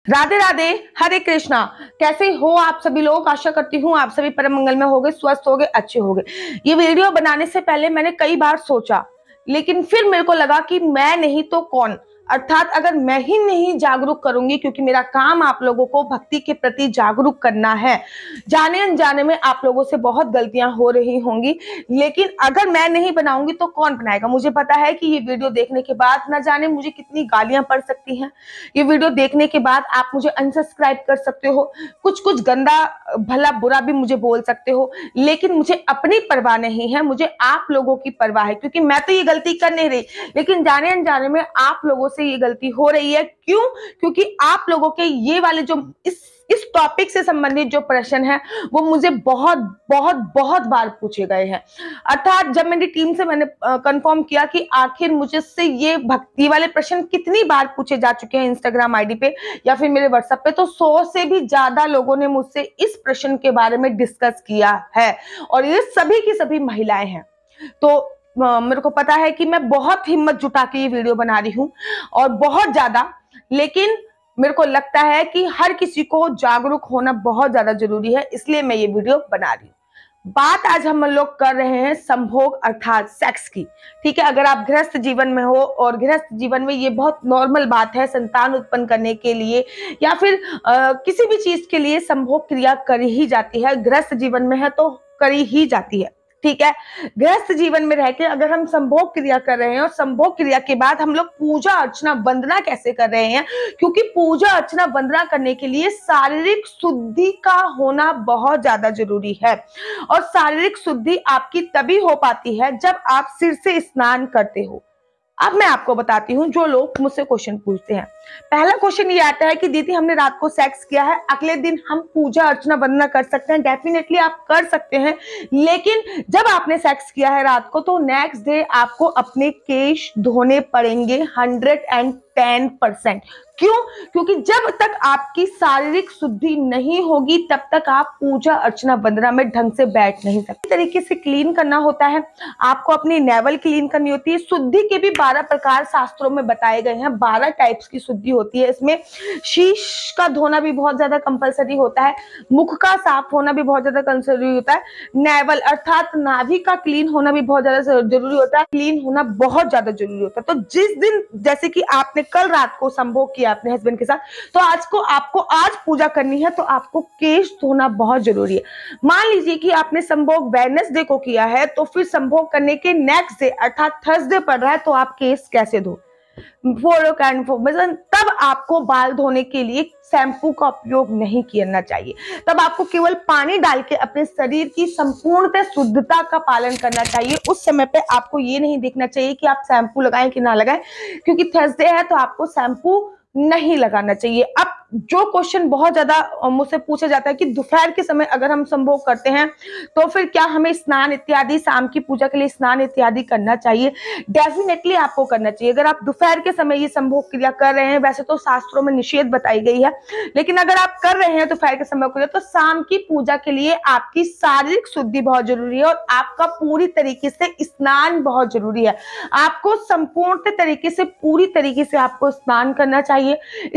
राधे राधे, हरे कृष्णा। कैसे हो आप सभी लोग? आशा करती हूँ आप सभी परम मंगल में होगे, स्वस्थ होगे, अच्छे होगे। ये वीडियो बनाने से पहले मैंने कई बार सोचा, लेकिन फिर मेरे को लगा कि मैं नहीं तो कौन। अर्थात अगर मैं ही नहीं जागरूक करूंगी, क्योंकि मेरा काम आप लोगों को भक्ति के प्रति जागरूक करना है। जाने अनजाने में आप लोगों से बहुत गलतियां हो रही होंगी, लेकिन अगर मैं नहीं बनाऊंगी तो कौन बनाएगा? मुझे पता है कि ये वीडियो देखने के बाद न जाने मुझे कितनी गालियां पड़ सकती हैं। ये वीडियो देखने के बाद आप मुझे अनसब्सक्राइब कर सकते हो, कुछ कुछ गंदा भला बुरा भी मुझे बोल सकते हो, लेकिन मुझे अपनी परवाह नहीं है, मुझे आप लोगों की परवाह है। क्योंकि मैं तो ये गलती कर नहीं रही, लेकिन जाने अनजाने में आप लोगों से ये गलती हो रही है। क्यों? क्योंकि आप लोगों के ये वाले जो इस टॉपिक से संबंधित जो प्रश्न है वो मुझे बहुत बहुत बहुत बार पूछे गए हैं। अर्थात जब मेरी टीम से मैंने कंफर्म किया कि आखिर मुझसे ये भक्ति वाले प्रश्न कितनी बार पूछे जा चुके हैं इंस्टाग्राम आईडी पे या फिर मेरे व्हाट्सएप पे, तो 100 से भी ज्यादा लोगों ने मुझसे इस प्रश्न के बारे में डिस्कस किया है, और ये सभी की सभी महिलाएं हैं। तो मेरे को पता है कि मैं बहुत हिम्मत जुटा के ये वीडियो बना रही हूँ और बहुत ज्यादा, लेकिन मेरे को लगता है कि हर किसी को जागरूक होना बहुत ज्यादा जरूरी है, इसलिए मैं ये वीडियो बना रही हूँ। बात आज हम लोग कर रहे हैं संभोग अर्थात सेक्स की। ठीक है, अगर आप गृहस्थ जीवन में हो, और गृहस्थ जीवन में ये बहुत नॉर्मल बात है, संतान उत्पन्न करने के लिए या फिर किसी भी चीज के लिए संभोग क्रिया करी ही जाती है। गृहस्थ जीवन में है तो करी ही जाती है। ठीक है, गृहस्थ जीवन में रह के अगर हम संभोग क्रिया कर रहे हैं और संभोग क्रिया के बाद हम लोग पूजा अर्चना वंदना कैसे कर रहे हैं, क्योंकि पूजा अर्चना वंदना करने के लिए शारीरिक शुद्धि का होना बहुत ज्यादा जरूरी है। और शारीरिक शुद्धि आपकी तभी हो पाती है जब आप सिर से स्नान करते हो। अब मैं आपको बताती हूँ, जो लोग मुझसे क्वेश्चन पूछते हैं, पहला क्वेश्चन ये आता है कि दीदी हमने रात को सेक्स किया है, अगले दिन हम पूजा अर्चना वंदना कर सकते हैं? डेफिनेटली आप कर सकते हैं, लेकिन जब आपने सेक्स किया है रात को तो नेक्स्ट डे आपको अपने केश धोने पड़ेंगे 110%। क्यों? क्योंकि जब तक आपकी शारीरिक शुद्धि नहीं होगी तब तक आप पूजा अर्चना वंदना में ढंग से बैठ नहीं सकते। तरीके से क्लीन करना होता है, आपको अपनी नेवल क्लीन करनी होती है। शुद्धि के भी 12 प्रकार शास्त्रों में बताए गए हैं, 12 टाइप्स की शुद्धि होती है। इसमें शीश का धोना भी बहुत ज्यादा कंपलसरी होता है, मुख का साफ होना भी बहुत ज्यादा कंपलसरी होता है, नेवल अर्थात नाभि का क्लीन होना भी बहुत ज्यादा जरूरी होता है, क्लीन होना बहुत ज्यादा जरूरी होता है। तो जिस दिन, जैसे कि आपने कल रात को संभोग किया अपने हस्बैंड के साथ, तो आपको आज पूजा करनी है, तो आपको केश धोना बहुत जरूरी है। मान लीजिए कि आपने संभोग वेडनेसडे को किया है, तो फिर संभोग करने के नेक्स्ट डे अर्थात थर्सडे पड़ रहा है, तो आप केश कैसे धो? तब आपको बाल धोने के लिए शैम्पू का उपयोग नहीं करना चाहिए। तब आपको केवल पानी डाल के अपने शरीर की संपूर्णतः शुद्धता का पालन करना चाहिए। उस समय पे आपको ये नहीं देखना चाहिए कि आप शैम्पू लगाएं कि ना लगाएं, क्योंकि थर्सडे है तो आपको शैम्पू नहीं लगाना चाहिए। अब जो क्वेश्चन बहुत ज्यादा मुझसे पूछा जाता है कि दोपहर के समय अगर हम संभोग करते हैं तो फिर क्या हमें स्नान इत्यादि, शाम की पूजा के लिए स्नान इत्यादि करना चाहिए? डेफिनेटली आपको करना चाहिए। अगर आप दोपहर के समय ये संभोग क्रिया कर रहे हैं, वैसे तो शास्त्रों में निषेध बताई गई है, लेकिन अगर आप कर रहे हैं दोपहर के समय क्रिया, तो शाम की पूजा के लिए आपकी शारीरिक शुद्धि बहुत जरूरी है और आपका पूरी तरीके से स्नान बहुत जरूरी है। आपको संपूर्ण तरीके से, पूरी तरीके से आपको स्नान करना चाहिए।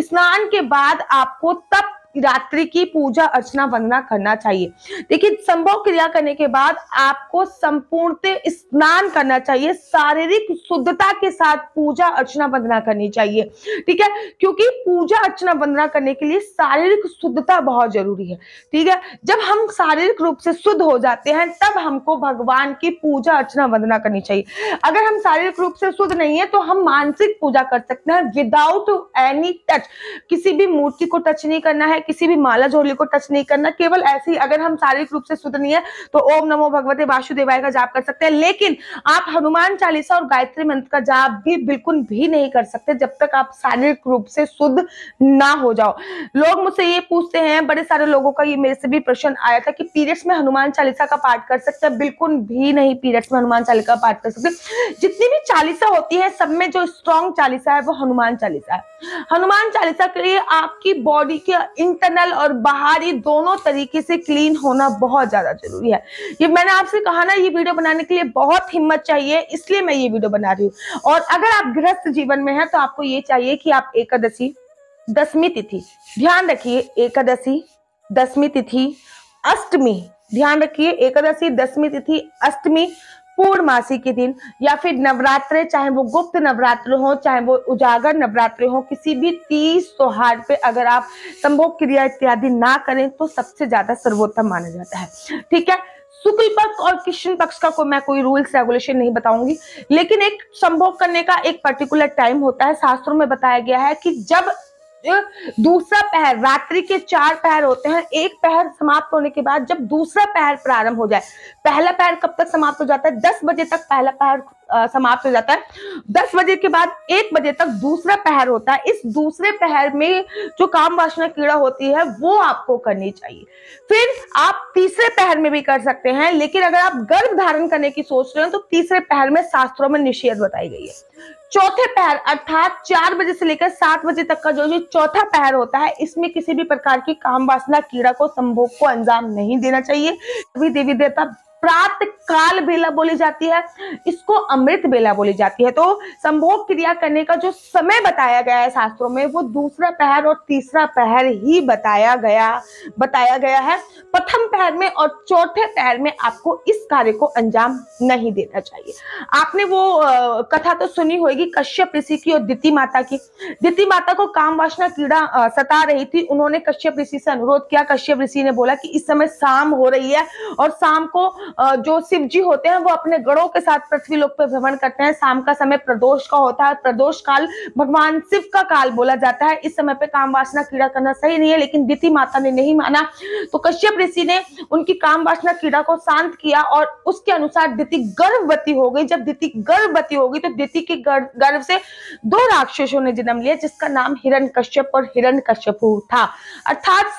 स्नान के बाद आपको तब रात्रि की पूजा अर्चना वंदना करना चाहिए। देखिए, संभोग क्रिया करने के बाद आपको संपूर्ण स्नान करना चाहिए, शारीरिक शुद्धता के साथ पूजा अर्चना वंदना करनी चाहिए। ठीक है, क्योंकि पूजा अर्चना वंदना करने के लिए शारीरिक शुद्धता बहुत जरूरी है। ठीक है, जब हम शारीरिक रूप से शुद्ध हो जाते हैं तब हमको भगवान की पूजा अर्चना वंदना करनी चाहिए। अगर हम शारीरिक रूप से शुद्ध नहीं है तो हम मानसिक पूजा कर सकते हैं विदाउट एनी टच। किसी भी मूर्ति को टच नहीं करना है, किसी भी माला झोली को टच नहीं करना, केवल ऐसे ही अगर हम शारीरिक रूप से शुद्ध नहीं है तो ओम नमो भगवते वासुदेवाय का जाप कर सकते हैं, लेकिन आप हनुमान चालीसा और गायत्री मंत्र का जाप भी बिल्कुल भी नहीं कर सकते जब तक आप शारीरिक रूप से शुद्ध ना हो जाओ। लोग मुझसे ये पूछते हैं, बड़े सारे लोगों का ये मेरे से भी प्रश्न आया था कि पीरियड्स में हनुमान चालीसा का पाठ कर सकते हैं? बिल्कुल भी नहीं, पीरियड्स में हनुमान चालीसा का पाठ कर सकते। जितनी भी चालीसा होती है सब में जो स्ट्रॉन्ग चालीसा है वो हनुमान चालीसा है। हनुमान चालीसा के लिए आपकी बॉडी के इंटरनल और बाहरी दोनों तरीके से क्लीन होना बहुत ज्यादा जरूरी है। ये मैंने आपसे कहा ना, ये वीडियो बनाने के लिए बहुत हिम्मत चाहिए, इसलिए मैं ये वीडियो बना रही हूँ। और अगर आप गृहस्थ जीवन में हैं तो आपको ये चाहिए कि आप एकादशी, दसवीं तिथि, ध्यान रखिए एकादशी, दसवीं तिथि, अष्टमी, ध्यान रखिए एकादशी, दसवीं तिथि, अष्टमी, पूर्णमासी के दिन, या फिर नवरात्रे, चाहे वो गुप्त नवरात्र हो चाहे वो उजागर नवरात्रे हो, किसी भी तीज त्योहार पे अगर आप संभोग क्रिया इत्यादि ना करें तो सबसे ज्यादा सर्वोत्तम माना जाता है। ठीक है, शुक्ल पक्ष और कृष्ण पक्ष का मैं कोई रूल्स रेगुलेशन नहीं बताऊंगी, लेकिन एक संभोग करने का एक पर्टिकुलर टाइम होता है। शास्त्रों में बताया गया है कि जब दूसरा पहर, रात्रि के 4 पहर होते हैं, एक पहर समाप्त होने के बाद जब दूसरा पहर प्रारंभ हो जाए, पहला पहर कब तक समाप्त हो जाता है? 10 बजे तक पहला पहर समाप्त हो जाता है। 10 बजे के बाद 1 बजे तक दूसरा पहर होता है। इस दूसरे पहर में जो काम वासना कीड़ा होती है वो आपको करनी चाहिए। फिर आप तीसरे पहर में भी कर सकते हैं, लेकिन अगर आप गर्भ धारण करने की सोच रहे हो तो तीसरे पहर में शास्त्रों में निषेध बताई गई है। चौथे पहर अर्थात 4 बजे से लेकर 7 बजे तक का जो चौथा पहर होता है, इसमें किसी भी प्रकार की काम वासना कीड़ा को संभोग को अंजाम नहीं देना चाहिए। अभी देवी देवता प्रातः काल बेला बोली जाती है, इसको अमृत बेला बोली जाती है। तो संभोग क्रिया करने का जो समय बताया गया है शास्त्रों में, वो दूसरा पहर और तीसरा पहर ही बताया गया है। प्रथम पहर में और चौथे पहर में आपको इस कार्य को अंजाम नहीं देना चाहिए। आपने वो कथा तो सुनी होगी कश्यप ऋषि की और दिति माता की। दिति माता को काम वासना कीड़ा सता रही थी। उन्होंने कश्यप ऋषि से अनुरोध किया। कश्यप ऋषि ने बोला कि इस समय शाम हो रही है और शाम को जो शिव जी होते हैं वो अपने गणों के साथ पृथ्वी लोक पे भ्रमण करते हैं। शाम का समय प्रदोष का होता है। प्रदोष काल भगवान शिव का काल बोला जाता है। इस समय पे काम वासना कीड़ा करना सही नहीं है, लेकिन दिति माता ने नहीं माना, तो कश्यप ऋषि ने उनकी काम वासना कीड़ा को शांत किया और उसके अनुसार दिति गर्भवती हो गई। जब दिति गर्भवती हो गई तो दिति के गर्भ से 2 राक्षसों ने जन्म लिया, जिसका नाम हिरण्यकश्यप और हिरण्यकश्यपु था। अर्थात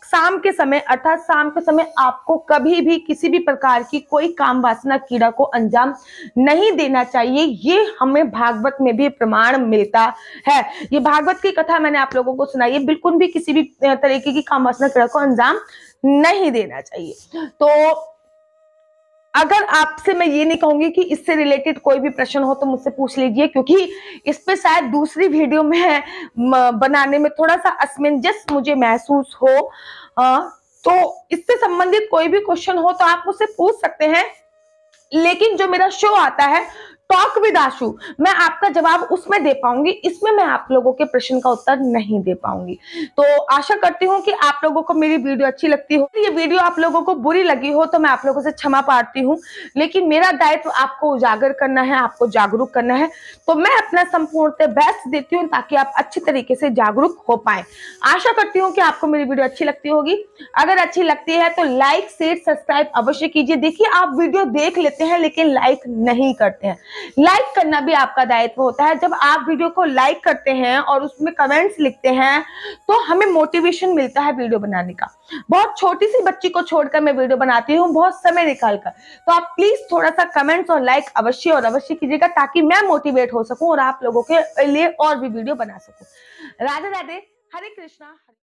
शाम के समय आपको कभी भी किसी भी प्रकार की कोई काम वासना कीड़ा को अंजाम नहीं देना चाहिए। ये हमें भागवत में भी प्रमाण मिलता है। ये भागवत की कथा मैंने आप लोगों को सुनाई है। बिल्कुल भी किसी भी तरीके की काम वासना कीड़ा को अंजाम नहीं देना चाहिए। तो अगर आपसे मैं ये नहीं कहूंगी कि इससे रिलेटेड कोई भी प्रश्न हो तो मुझसे पूछ लीजिए, क्योंकि इस पे शायद दूसरी वीडियो में बनाने में थोड़ा सा असमंजस मुझे महसूस हो। तो इससे संबंधित कोई भी क्वेश्चन हो तो आप मुझसे पूछ सकते हैं, लेकिन जो मेरा शो आता है टॉक विद आशु, मैं आपका जवाब उसमें दे पाऊंगी, इसमें मैं आप लोगों के प्रश्न का उत्तर नहीं दे पाऊंगी। तो आशा करती हूँ कि आप लोगों को मेरी वीडियो अच्छी लगती हो। ये वीडियो आप लोगों को बुरी लगी हो तो मैं आप लोगों से क्षमा प्रार्थी हूँ, लेकिन मेरा दायित्व आपको उजागर करना है, आपको जागरूक करना है। तो मैं अपना संपूर्ण बेस्ट देती हूँ ताकि आप अच्छी तरीके से जागरूक हो पाए। आशा करती हूँ कि आपको मेरी वीडियो अच्छी लगती होगी। अगर अच्छी लगती है तो लाइक शेयर सब्सक्राइब अवश्य कीजिए। देखिए, आप वीडियो देख लेते हैं लेकिन लाइक नहीं करते हैं। लाइक करना भी आपका दायित्व होता है। जब आप वीडियो को लाइक करते हैं और उसमें कमेंट्स लिखते हैं तो हमें मोटिवेशन मिलता है वीडियो बनाने का। बहुत छोटी सी बच्ची को छोड़कर मैं वीडियो बनाती हूँ, बहुत समय निकालकर। तो आप प्लीज थोड़ा सा कमेंट्स और लाइक अवश्य कीजिएगा ताकि मैं मोटिवेट हो सकूं और आप लोगों के लिए और भी वीडियो बना सकूं। राधे राधे, हरे कृष्णा।